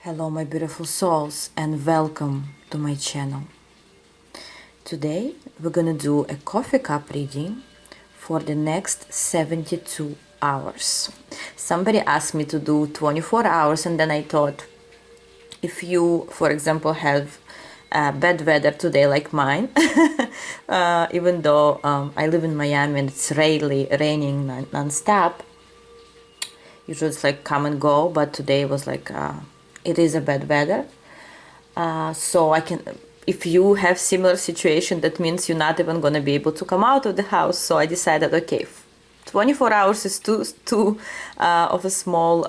Hello my beautiful souls and welcome to my channel. Today we're gonna do a coffee cup reading for the next 72 hours. Somebody asked me to do 24 hours and then I thought, if you, for example, have bad weather today like mine, even though I live in Miami and it's raining non-stop, usually it's like come and go, but today was like it is a bad weather, so I can, if you have similar situation, that means you're not even gonna be able to come out of the house. So I decided, okay, 24 hours is too of a small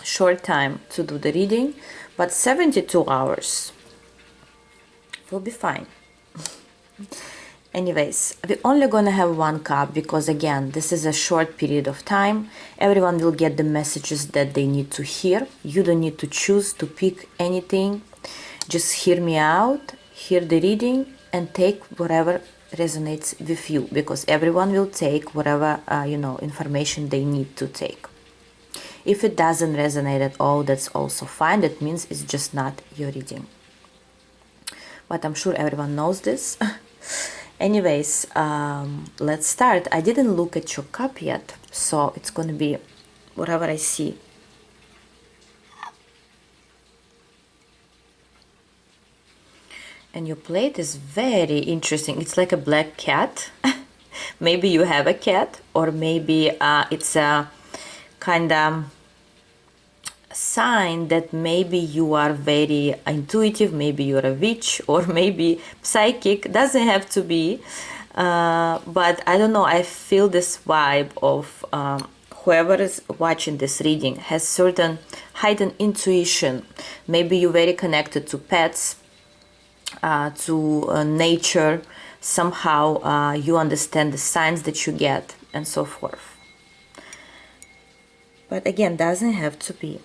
short time to do the reading, but 72 hours will be fine. Anyways, we're only gonna have one cup because again, this is a short period of time. Everyone will get the messages that they need to hear. You don't need to choose to pick anything. Just hear me out, hear the reading, and take whatever resonates with you, because everyone will take whatever information they need to take. If it doesn't resonate at all, that's also fine. That means it's just not your reading. But I'm sure everyone knows this. Anyways, let's start. I didn't look at your cup yet, so it's gonna be whatever I see. And your plate is very interesting. It's like a black cat. Maybe you have a cat, or maybe it's a kind of sign that maybe you are very intuitive, maybe you're a witch, or maybe psychic. Doesn't have to be, but I don't know, I feel this vibe of whoever is watching this reading has certain hidden intuition. Maybe you're very connected to pets, to nature. Somehow you understand the signs that you get and so forth. But again, doesn't have to be.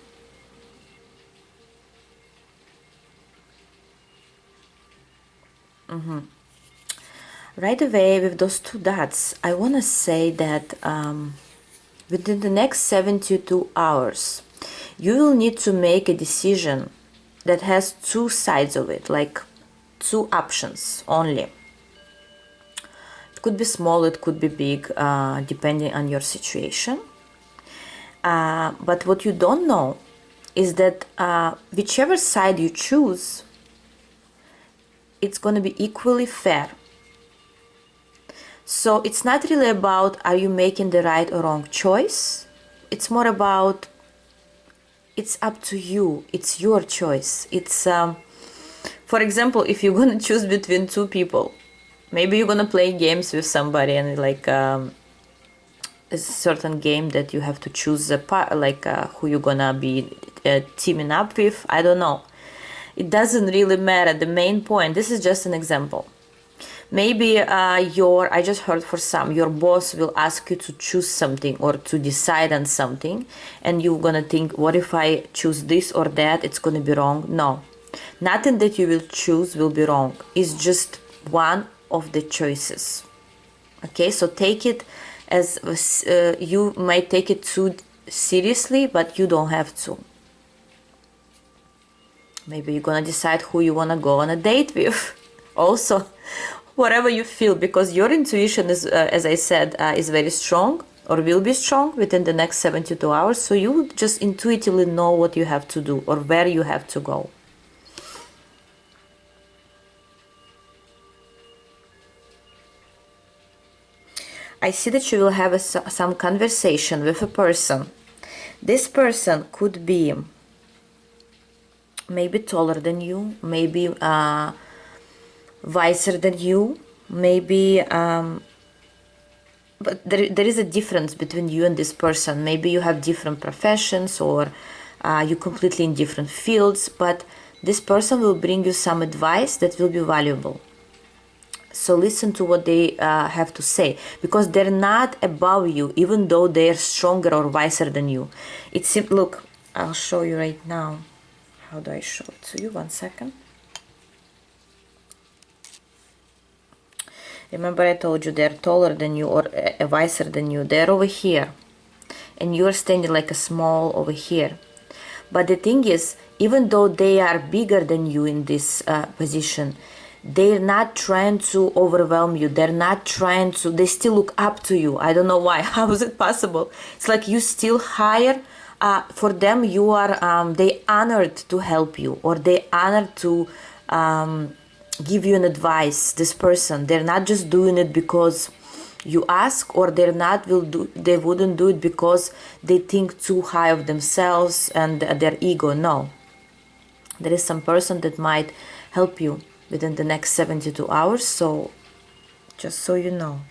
Right away with those two dots, I want to say that within the next 72 hours, you will need to make a decision that has two sides of it, like two options only. It could be small, it could be big, depending on your situation. But what you don't know is that whichever side you choose, it's going to be equally fair. So it's not really about are you making the right or wrong choice. It's more about it's up to you. It's your choice. It's for example, if you're going to choose between two people, maybe you're going to play games with somebody and like a certain game that you have to choose a part, like who you're going to be teaming up with. I don't know. It doesn't really matter. The main point, this is just an example. Maybe I just heard for some, your boss will ask you to choose something or to decide on something, and you're gonna think, what if I choose this or that, it's gonna be wrong. No, nothing that you will choose will be wrong. It's just one of the choices. Okay, so take it as you might take it too seriously, but you don't have to. Maybe you're gonna decide who you wanna go on a date with. Also, whatever you feel, because your intuition is, as I said, is very strong, or will be strong within the next 72 hours. So you just intuitively know what you have to do or where you have to go. I see that you will have some conversation with a person. This person could be maybe taller than you, maybe wiser than you, maybe but there is a difference between you and this person. Maybe you have different professions, or you're completely in different fields, but this person will bring you some advice that will be valuable. So listen to what they have to say, because they're not above you, even though they're stronger or wiser than you. It's look, I'll show you right now. How do I show it to you? One second. Remember I told you they're taller than you or wiser than you. They're over here. And you're standing like a small over here. But the thing is, even though they are bigger than you in this position, they're not trying to overwhelm you. They're not trying to, they still look up to you. I don't know why. How is it possible? It's like you still hire. For them, you are, they honored to help you, or they honored to give you an advice, this person. They're not just doing it because you ask, or they wouldn't do it because they think too high of themselves and their ego. No, there is some person that might help you within the next 72 hours. So just so you know.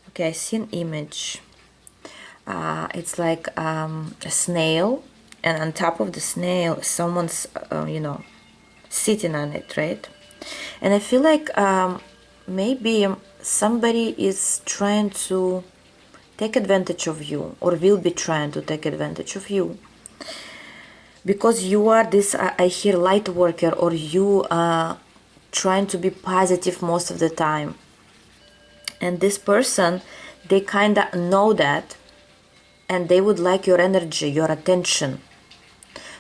Okay, I see an image. It's like a snail, and on top of the snail someone's sitting on it, right? And I feel like maybe somebody is trying to take advantage of you, or will be trying to take advantage of you, because you are this I hear light worker, or you are trying to be positive most of the time. And this person, they kind of know that, and they would like your energy, your attention.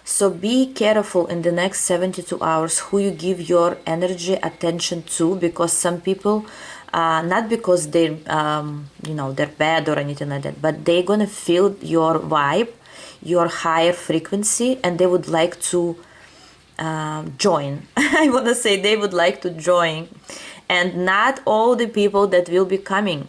So be careful in the next 72 hours who you give your energy, attention to, because some people, not because they're they're bad or anything like that, but they're gonna feel your vibe, your higher frequency, and they would like to join. I want to say they would like to join. And not all the people that will be coming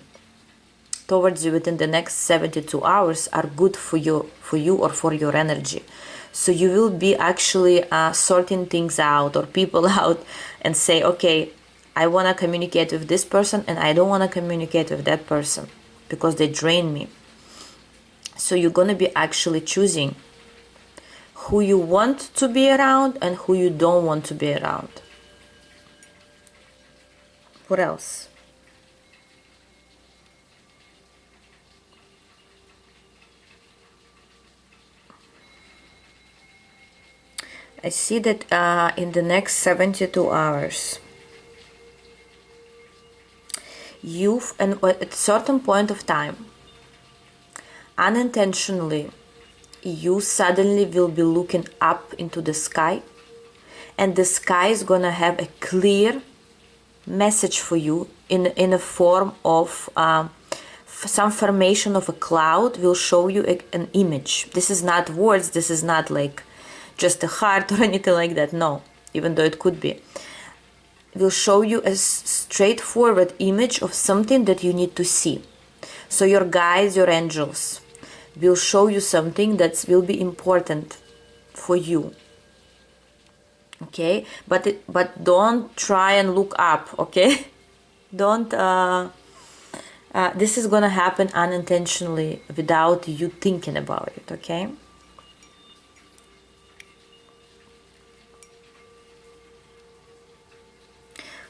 towards you within the next 72 hours are good for you or for your energy. So you will be actually sorting things out, or people out, and say, okay, I want to communicate with this person and I don't want to communicate with that person because they drain me. So you're going to be actually choosing who you want to be around and who you don't want to be around. What else? I see that in the next 72 hours, and at a certain point of time, unintentionally, you suddenly will be looking up into the sky, and the sky is gonna have a clear message for you in a form of some formation of a cloud will show you an image. This is not words, this is not like just a heart or anything like that, no, even though it could be. It will show you a straightforward image of something that you need to see. So your guides, your angels, will show you something that will be important for you. Okay, but don't try and look up, okay? Don't this is gonna happen unintentionally without you thinking about it, okay?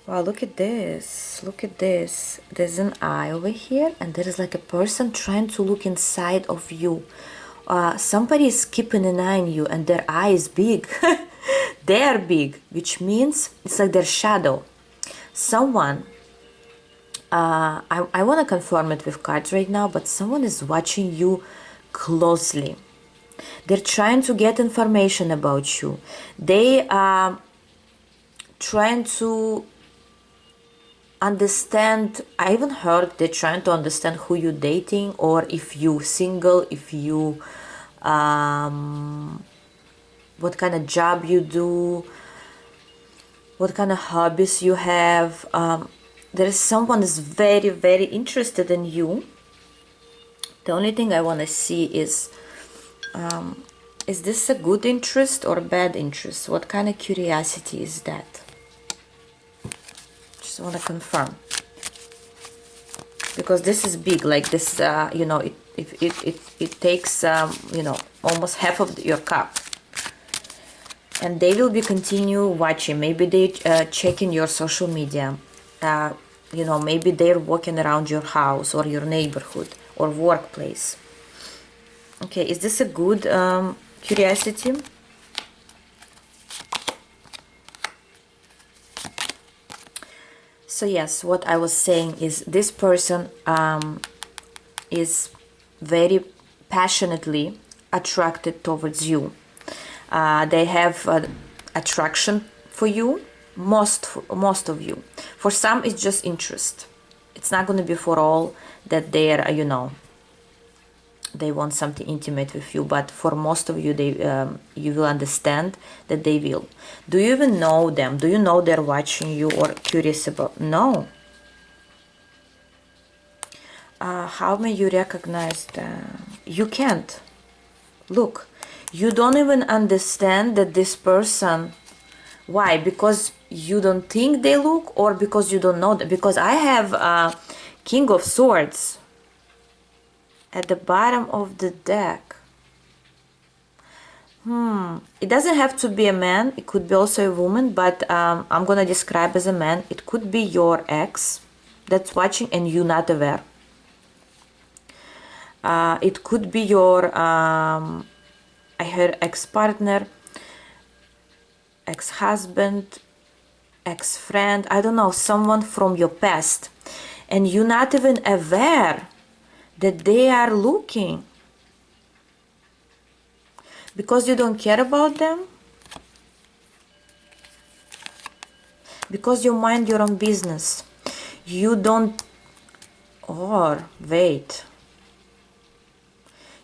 Wow, look at this. Look at this. There's an eye over here, and there is like a person trying to look inside of you. Somebody is keeping an eye on you, and their eye is big. They are big, which means it's like their shadow. Someone, I want to confirm it with cards right now, but someone is watching you closely. They're trying to get information about you. They are trying to understand. I even heard they're trying to understand who you're dating, or if you single, if you what kind of job you do, what kind of hobbies you have. There is someone is very, very interested in you. The only thing I want to see is this a good interest or bad interest? What kind of curiosity is that? Just want to confirm, because this is big, like this, it takes almost half of your cup. And they will be continue watching. Maybe they checking your social media. Maybe they're walking around your house or your neighborhood or workplace. Okay, is this a good curiosity? So yes, what I was saying is this person is very passionately attracted towards you. They have attraction for you, most of you. For some, it's just interest. It's not going to be for all that they're, they want something intimate with you, but for most of you, you will understand that they will. Do you even know them? Do you know they're watching you or curious about? No. How may you recognize them? You can't. Look, you don't even understand that this person. Why? Because you don't think they look, or because you don't know them? Because I have King of Swords at the bottom of the deck. It doesn't have to be a man. It could be also a woman, but I'm gonna describe as a man. It could be your ex that's watching and you not aware. It could be your, I heard ex-partner, ex-husband, ex-friend, I don't know, someone from your past. And you're not even aware that they are looking. Because you don't care about them. Because you mind your own business. You don't, or wait.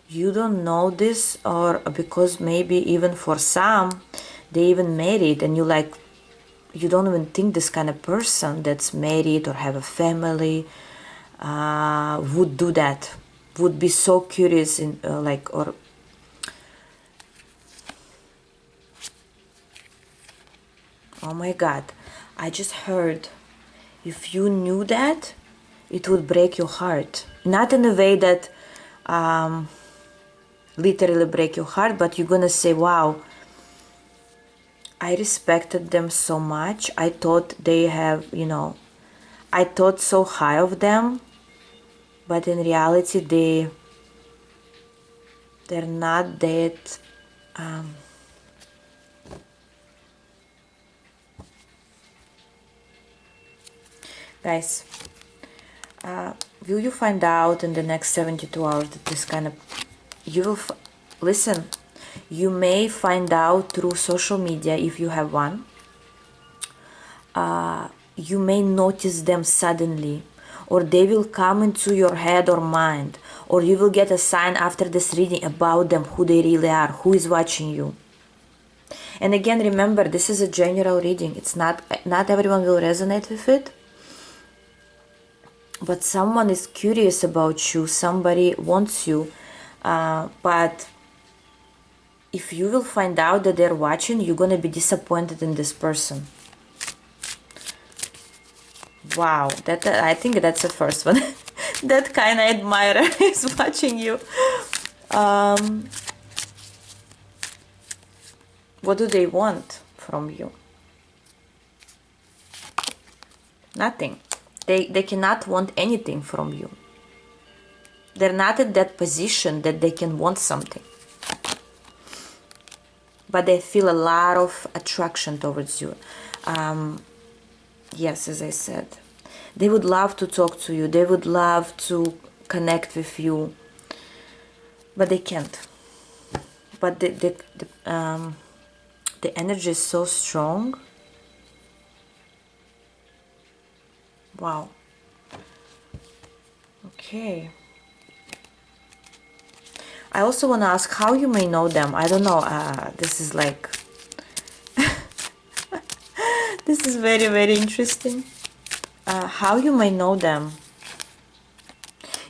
You don't know this, or because maybe even for some, they even married and you don't even think this kind of person that's married or have a family would do that, would be so curious in or oh my God, I just heard, if you knew that, it would break your heart. Not in a way that literally break your heart, but you're gonna say, wow, I respected them so much. I thought they have, I thought so high of them, but in reality they're not that guys, will you find out in the next 72 hours that this kind of, you will listen, you may find out through social media if you have one. You may notice them suddenly, or they will come into your head or mind, or you will get a sign after this reading about them, who they really are, who is watching you. And again, remember, this is a general reading. It's not everyone will resonate with it, but someone is curious about you, somebody wants you, but if you will find out that they're watching, you're gonna be disappointed in this person. Wow, that I think that's the first one. That kind of admirer is watching you. What do they want from you? Nothing. They cannot want anything from you. They're not at that position that they can want something. But they feel a lot of attraction towards you. Yes, as I said, they would love to talk to you. They would love to connect with you, but they can't. But the energy is so strong. Wow. Okay. I also want to ask how you may know them. I don't know. This is like this is very, very interesting. How you may know them.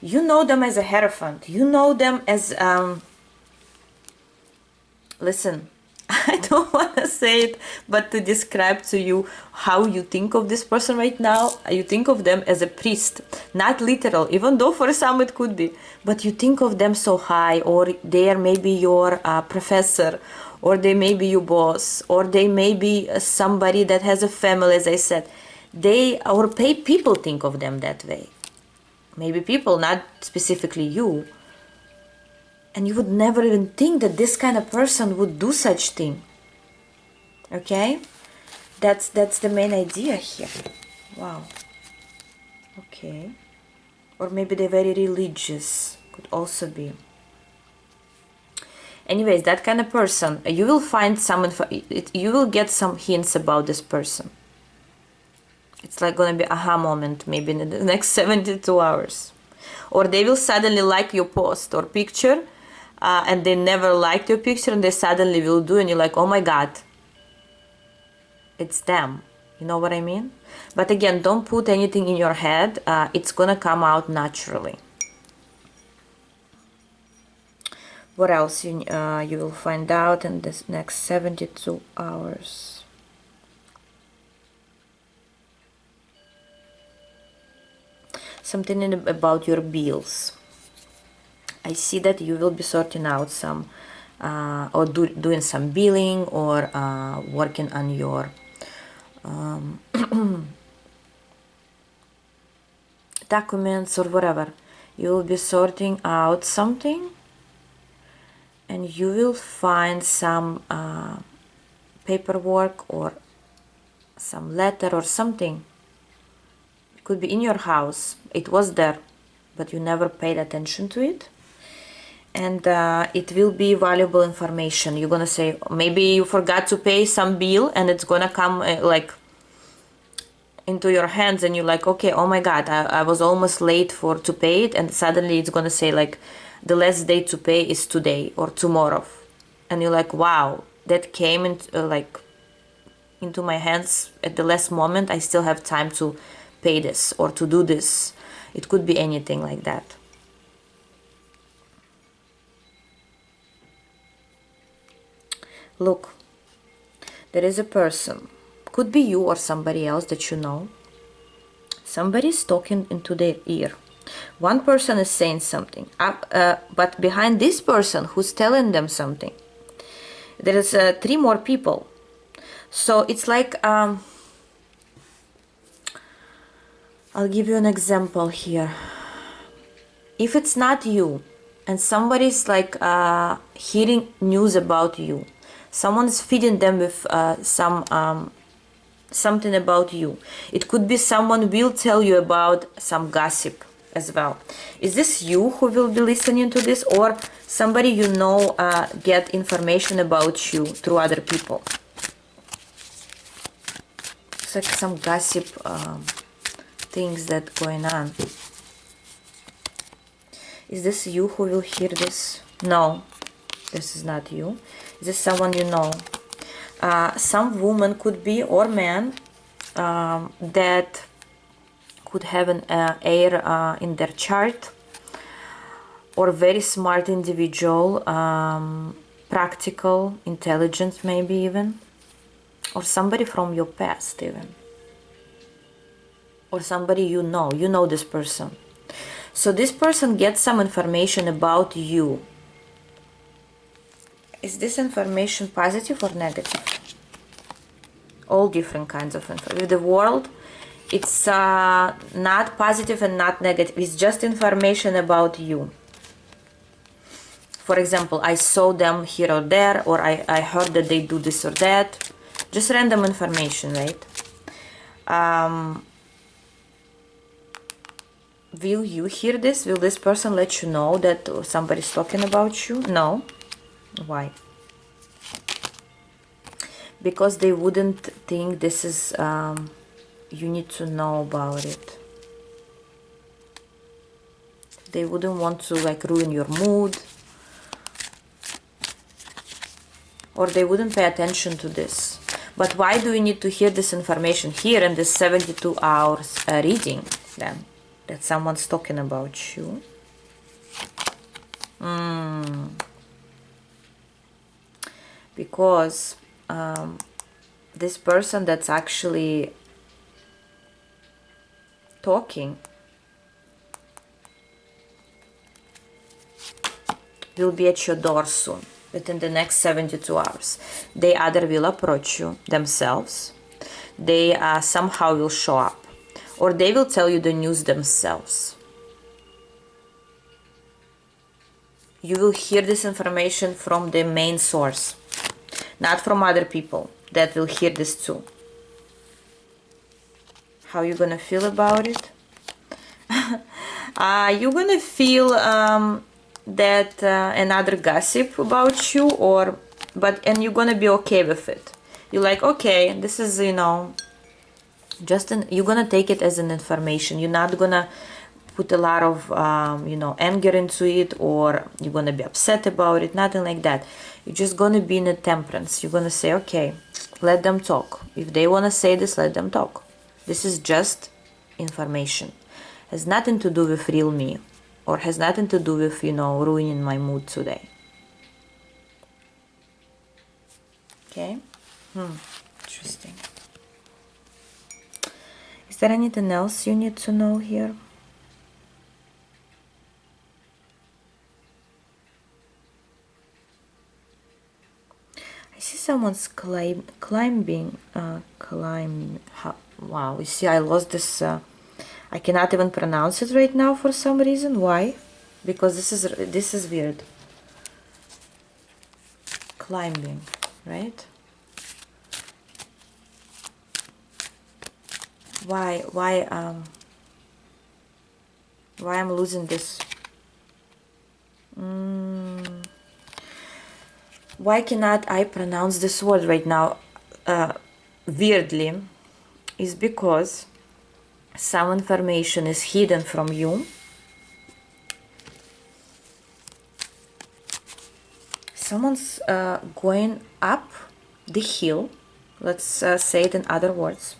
You know them as a Hierophant. You know them as listen, I don't want to say it, but to describe to you how you think of this person right now, you think of them as a priest, not literal, even though for some it could be, but you think of them so high, or they are maybe your professor, or they may be your boss, or they may be somebody that has a family, as I said. People think of them that way. Maybe people, not specifically you. And you would never even think that this kind of person would do such thing. Okay? That's the main idea here. Wow. Okay. Or maybe they're very religious. Could also be. Anyways, that kind of person, you will find some you will get some hints about this person. It's like gonna be aha moment maybe in the next 72 hours. Or they will suddenly like your post or picture, and they never liked your picture, and they suddenly will do, and you're like, oh my god, it's them. You know what I mean? But again, don't put anything in your head. It's gonna come out naturally. What else you will find out in this next 72 hours? Something about your bills. I see that you will be sorting out some, or doing some billing, or working on your documents or whatever. You will be sorting out something, and you will find some paperwork or some letter or something. It could be in your house. It was there, but you never paid attention to it. And it will be valuable information. You're gonna say, maybe you forgot to pay some bill, and it's gonna come like into your hands, and you're like, okay, oh my god, I was almost late to pay it, and suddenly it's gonna say like the last day to pay is today or tomorrow, and you're like, wow, that came into my hands at the last moment. I still have time to pay this or to do this. It could be anything like that. Look, there is a person, could be you or somebody else that you know. Somebody's talking into their ear. One person is saying something, but behind this person who's telling them something, there is 3 more people. So it's like, I'll give you an example here. If it's not you, and somebody's like hearing news about you, someone's feeding them with something about you. It could be someone will tell you about some gossip as well. Is this you who will be listening to this, or somebody you know get information about you through other people? It's like some gossip things that going on. Is this you who will hear this? No, this is not you. Is this someone you know? Some woman could be, or man, that could have an air in their chart, or very smart individual, practical, intelligent maybe even, or somebody from your past even, or somebody you know this person. So this person gets some information about you. Is this information positive or negative? All different kinds of information. With the world, it's not positive and not negative. It's just information about you. For example, I saw them here or there, or I heard that they do this or that. Just random information, right? Will you hear this? Will this person let you know that somebody's talking about you? No. Why? Because they wouldn't think this is, you need to know about it. They wouldn't want to like ruin your mood. Or they wouldn't pay attention to this. But why do you need to hear this information here in this 72 hours reading then? That someone's talking about you. Because this person that's actually talking will be at your door soon, within the next 72 hours. They either will approach you themselves, they somehow will show up, or they will tell you the news themselves. You will hear this information from the main source, not from other people that will hear this too. How you gonna feel about it? You're gonna feel that another gossip about you, and you're gonna be okay with it. You're like, okay, this is, you know, you're gonna take it as an information. You're not gonna put a lot of you know, anger into it, or you're gonna be upset about it, nothing like that. You're just gonna be in a temperance. You're gonna say, okay, let them talk. If they wanna say this, let them talk. This is just information. Has nothing to do with real me, or has nothing to do with, you know, ruining my mood today. Okay. Interesting. Is there anything else you need to know here? I see someone's climbing. Wow, you see, I lost this. I cannot even pronounce it right now for some reason. Why? Because this is weird. Climbing, right? Why I'm losing this? Why cannot I pronounce this word right now weirdly? Is because some information is hidden from you. Someone's going up the hill, let's say it in other words,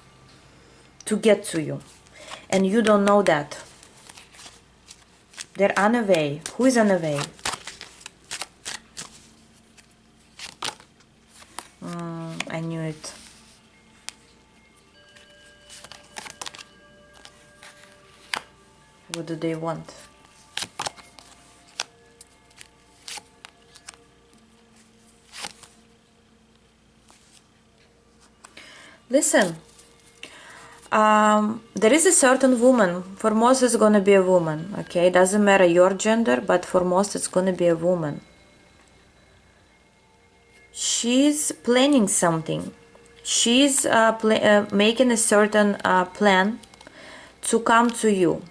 to get to you, and you don't know that. They're on a way. Who is on a way? I knew it. What do they want? Listen, there is a certain woman. For most it's gonna be a woman, okay? Doesn't matter your gender, but for most it's gonna be a woman. She's planning something. She's making a certain plan to come to you.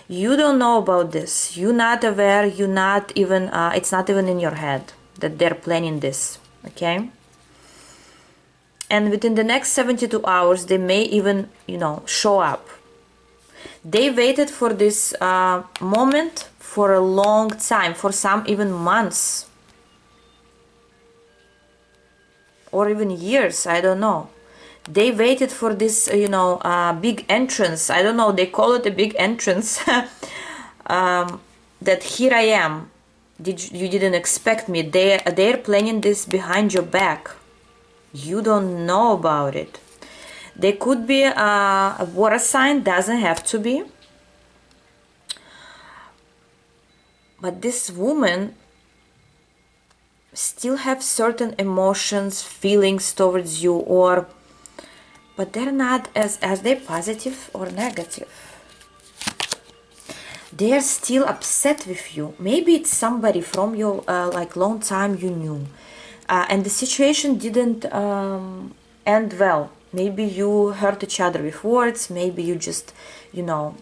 You don't know about this. You're not aware. You're not even. It's not even in your head that they're planning this. Okay. And within the next 72 hours, they may even, you know, show up. They waited for this moment for a long time, for some even months, or even years. I don't know. They waited for this, you know, big entrance. I don't know. They call it a big entrance. That here I am. You didn't expect me. They're planning this behind your back. You don't know about it. There could be a water sign, doesn't have to be. But this woman still have certain emotions, feelings towards you, but they're not as they're positive or negative. They're still upset with you. Maybe it's somebody from your like long time you knew. And the situation didn't end well. Maybe you hurt each other with words. Maybe you just, you know,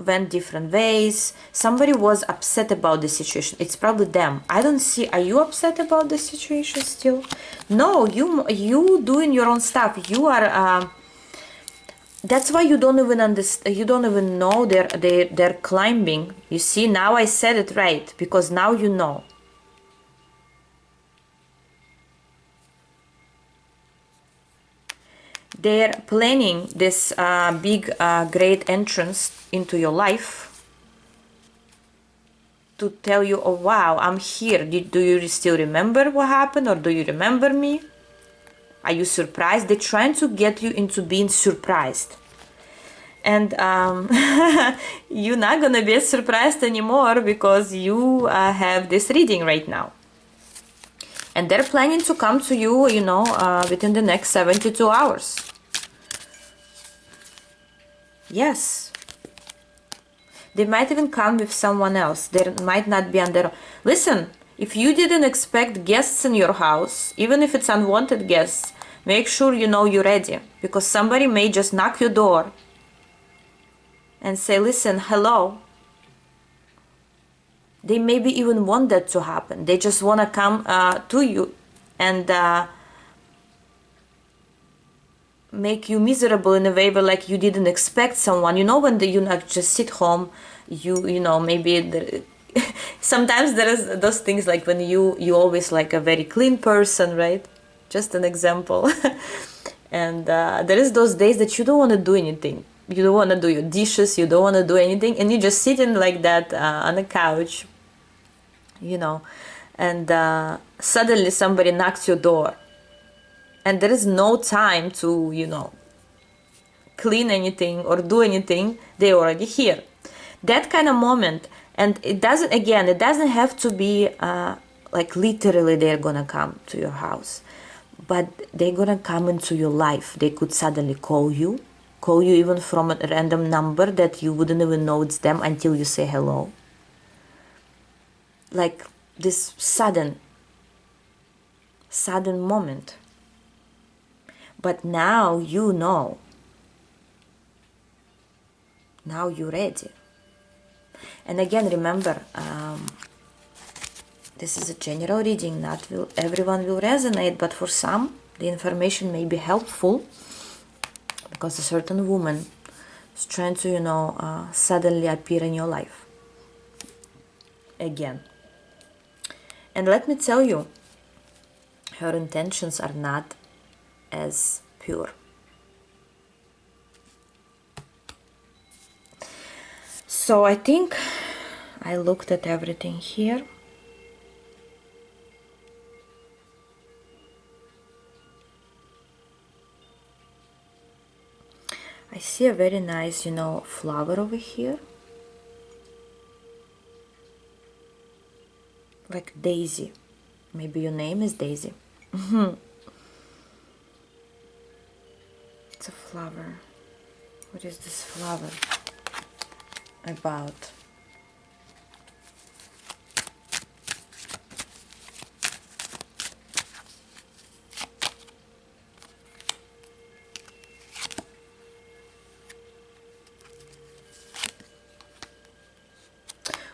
went different ways. Somebody was upset about the situation. It's probably them. I don't see. Are you upset about the situation still? No, you doing your own stuff. You are. That's why you don't even understand. You don't even know they're climbing. You see, now I said it right, because now you know. They're planning this big, great entrance into your life to tell you, oh wow, I'm here. Do you still remember what happened, or do you remember me? Are you surprised? They're trying to get you into being surprised. And you're not gonna be surprised anymore, because you have this reading right now. And they're planning to come to you, you know, within the next 72 hours. Yes. They might even come with someone else. They might not be on their own. Listen, if you didn't expect guests in your house, even if it's unwanted guests, make sure you know you're ready. Because somebody may just knock your door and say, listen, hello. They maybe even want that to happen. They just want to come to you and make you miserable in a way where like you didn't expect someone. You know, when you like just sit home, you know, maybe sometimes there is those things like when you always like a very clean person, right? Just an example. And there is those days that you don't want to do anything. You don't want to do your dishes, you don't want to do anything, and you just sitting like that on the couch, you know, and suddenly somebody knocks your door, and there is no time to, you know, clean anything or do anything. They're already here. That kind of moment. And it doesn't, again, it doesn't have to be like literally they're gonna come to your house, but they're gonna come into your life. They could suddenly call you even from a random number that you wouldn't even know it's them until you say hello. Like this sudden moment. But now you know. Now you're ready. And again, remember, this is a general reading. Not everyone will resonate, but for some, the information may be helpful because a certain woman is trying to, you know, suddenly appear in your life again. And let me tell you, her intentions are not as pure. So I think I looked at everything here. I see a very nice, you know, flower over here. Like Daisy. Maybe your name is Daisy. It's a flower. What is this flower about?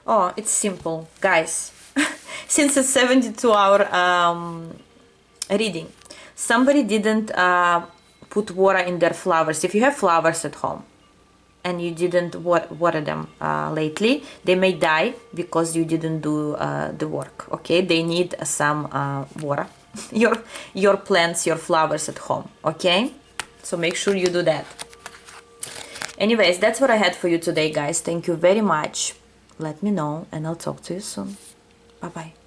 Oh, it's simple, guys. Since it's 72-hour reading, somebody didn't put water in their flowers. If you have flowers at home and you didn't water them lately, they may die because you didn't do the work. Okay, they need some water. your plants, your flowers at home. Okay, so make sure you do that. Anyways, that's what I had for you today, guys. Thank you very much. Let me know, and I'll talk to you soon. Bye bye.